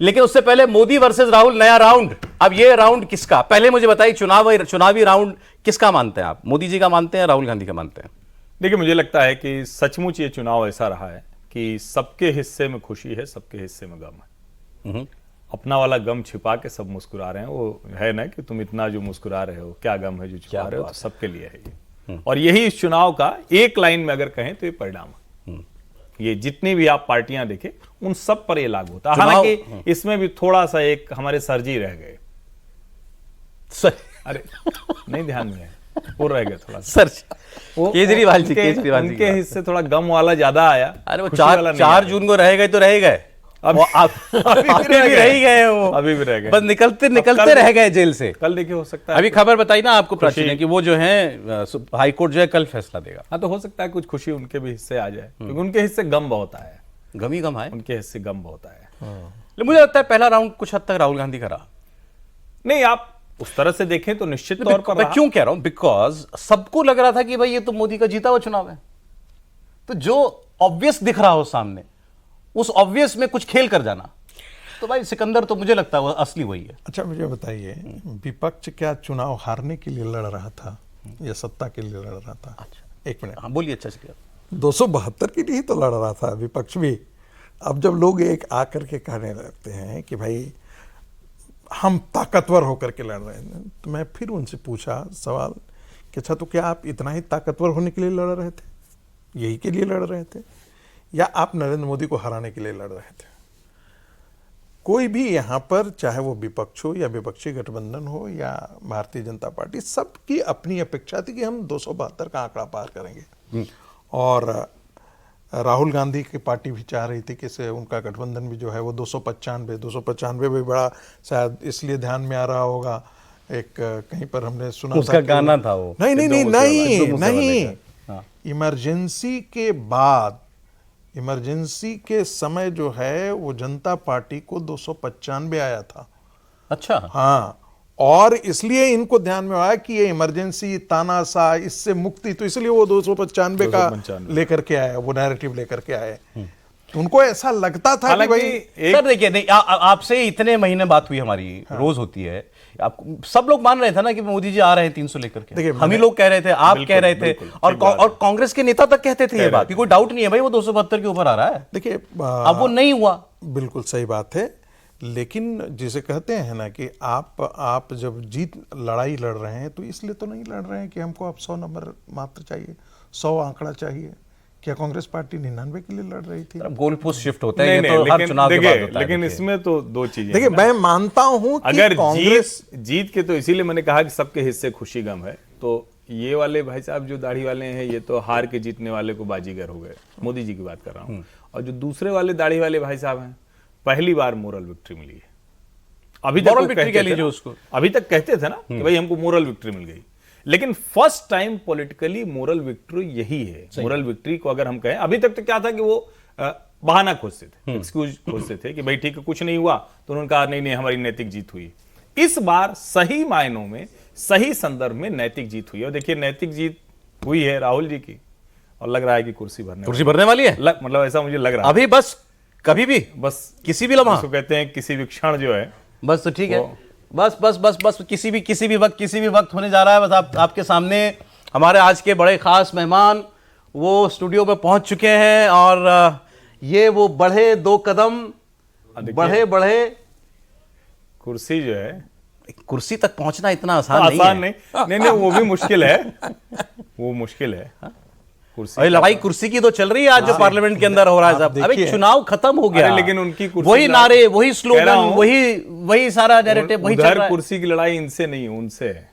लेकिन उससे पहले मोदी वर्सेस राहुल नया राउंड। अब ये राउंड किसका, पहले मुझे बताइए, चुनावी राउंड किसका मानते हैं आप? मोदी जी का मानते हैं, राहुल गांधी का मानते हैं? देखिए, मुझे लगता है कि सचमुच ये चुनाव ऐसा रहा है कि सबके हिस्से में खुशी है, सबके हिस्से में गम है। अपना वाला गम छिपा के सब मुस्कुरा रहे हैं। वो है ना कि तुम इतना जो मुस्कुरा रहे हो, क्या गम है जो छिपा रहे हो, तो सबके लिए है ये। और यही इस चुनाव का एक लाइन में अगर कहें तो ये परिणाम है। ये जितनी भी आप पार्टियां देखें उन सब पर ये लागू होता है। हालांकि इसमें भी थोड़ा सा एक हमारे सर जी रह गए। अरे नहीं, ध्यान में है, वो रह गए थोड़ा सा। सर केजरीवाल जी, उनके हिस्से थोड़ा गम वाला ज्यादा आया। अरे वो 4 जून को रह गए तो रह गए, अब अभी भी रह गए, वो अभी भी रह गए, बस निकलते रह गए जेल से। कल देखिए, हो सकता है अभी खबर बताई ना आपको प्राची ने कि वो जो है हाई कोर्ट जो है कल फैसला देगा। हाँ, तो हो सकता है कुछ खुशी उनके भी हिस्से आ जाए, क्योंकि उनके हिस्से गम बहुत आया है। गम ही गम है, उनके हिस्से गम बहुत आया है। लेकिन मुझे लगता है पहला राउंड कुछ हद तक राहुल गांधी का रहा। नहीं, आप उस तरह से देखें तो निश्चित तौर पर। मैं क्यों कह रहा हूं, बिकॉज सबको लग रहा था कि भाई ये तो मोदी का जीता हुआ चुनाव है, तो जो ऑब्वियस दिख रहा हो सामने, उस ऑब्वियस में कुछ खेल कर जाना, तो भाई सिकंदर तो मुझे लगता है वो असली वही है। अच्छा, मुझे बताइए, विपक्ष क्या चुनाव हारने के लिए लड़ रहा था या सत्ता के लिए लड़ रहा था? अच्छा, एक मिनट, हाँ बोलिए। अच्छा, चलिए। 272 के लिए ही तो लड़ रहा था विपक्ष भी। अब जब लोग एक आकर के कहने लगते हैं कि भाई हम ताकतवर होकर के लड़ रहे हैं, तो मैं फिर उनसे पूछा सवाल कि अच्छा, तो क्या आप इतना ही ताकतवर होने के लिए लड़ रहे थे, यही के लिए लड़ रहे थे, या आप नरेंद्र मोदी को हराने के लिए लड़ रहे थे? कोई भी यहाँ पर, चाहे वो विपक्ष हो या विपक्षी गठबंधन हो या भारतीय जनता पार्टी, सबकी अपनी अपेक्षा थी कि हम 272 का आंकड़ा पार करेंगे। और राहुल गांधी की पार्टी भी चाह रही थी कि से उनका गठबंधन भी जो है वो 295 भी बड़ा, शायद इसलिए ध्यान में आ रहा होगा, एक कहीं पर हमने सुना उसका गाना था वो। नहीं, इमरजेंसी के बाद, इमरजेंसी के समय जो है वो जनता पार्टी को 295 आया था। अच्छा, हाँ, और इसलिए इनको ध्यान में आया कि ये इमरजेंसी, तानाशाह, इससे मुक्ति, तो इसलिए वो 295 का लेकर के आए, वो नैरेटिव लेकर के आए। तो उनको ऐसा लगता था कि भाई सर देखिए, नहीं आपसे इतने महीने बात हुई हमारी, रोज होती है, आपको सब लोग मान रहे थे ना कि मोदी जी आ रहे हैं 300 लेकर के। हम ही लोग कह रहे थे, आप कह रहे थे, और कांग्रेस के नेता तक कहते थे ये बात कि कोई डाउट नहीं है भाई वो 272 के ऊपर आ रहा है। देखिए, अब वो नहीं हुआ। बिल्कुल सही बात है, लेकिन जिसे कहते हैं ना कि आप जब लड़ाई लड़ रहे हैं तो इसलिए तो नहीं लड़ रहे हैं कि हमको अब 100 नंबर मात्र चाहिए, 100 आंकड़ा चाहिए। क्या कांग्रेस पार्टी 99 के लिए लड़ रही थी? गोल पोस्ट शिफ्ट होता है, ये तो हर चुनाव के बाद होता है। लेकिन इसमें तो दो चीजें, देखिए, मैं मानता हूं कि अगर कांग्रेस जीत के, तो इसीलिए मैंने कहा कि सबके हिस्से खुशी गम है। तो ये वाले भाई साहब जो दाढ़ी वाले हैं, ये तो हार के जीतने वाले को बाजीगर हो गए, मोदी जी की बात कर रहा हूं। और जो दूसरे वाले दाढ़ी वाले भाई साहब हैं, पहली बार मोरल विक्ट्री मिली है। अभी तक कहते थे ना कि भाई हमको मोरल विक्ट्री मिल गई, लेकिन first time politically moral victory यही है। मोरल विक्ट्री को अगर हम कहें, अभी तक तो क्या था कि वो बहाना खोजते थे, एक्सक्यूज खोजते थे कि भाई ठीक है, कुछ नहीं हुआ, तो उन्होंने कहा नहीं हमारी नैतिक जीत हुई। इस बार सही मायनों में, सही संदर्भ में नैतिक जीत हुई है। और देखिए, नैतिक जीत हुई है राहुल जी की, और लग रहा है कि कुर्सी भरने वाली है। मतलब ऐसा मुझे लग रहा है अभी, बस कभी भी, बस किसी भी लम्हा, कहते हैं किसी भी क्षण जो है, बस तो ठीक है, बस किसी भी वक्त होने जा रहा है। बस आपके सामने हमारे आज के बड़े खास मेहमान वो स्टूडियो में पहुंच चुके हैं, और ये वो बढ़े 2 कदम, बढ़े कुर्सी जो है, कुर्सी तक पहुंचना इतना आसान नहीं, वो भी मुश्किल है, वो मुश्किल है। अरे लड़ाई कुर्सी की तो चल रही है आज, जो पार्लियामेंट के अंदर हो रहा है साहब। अभी चुनाव खत्म हो गया, लेकिन उनकी वही नारे, वही स्लोगन, वही सारा नैरेटिव, वही चल रहा है। कुर्सी की लड़ाई इनसे नहीं, उनसे है।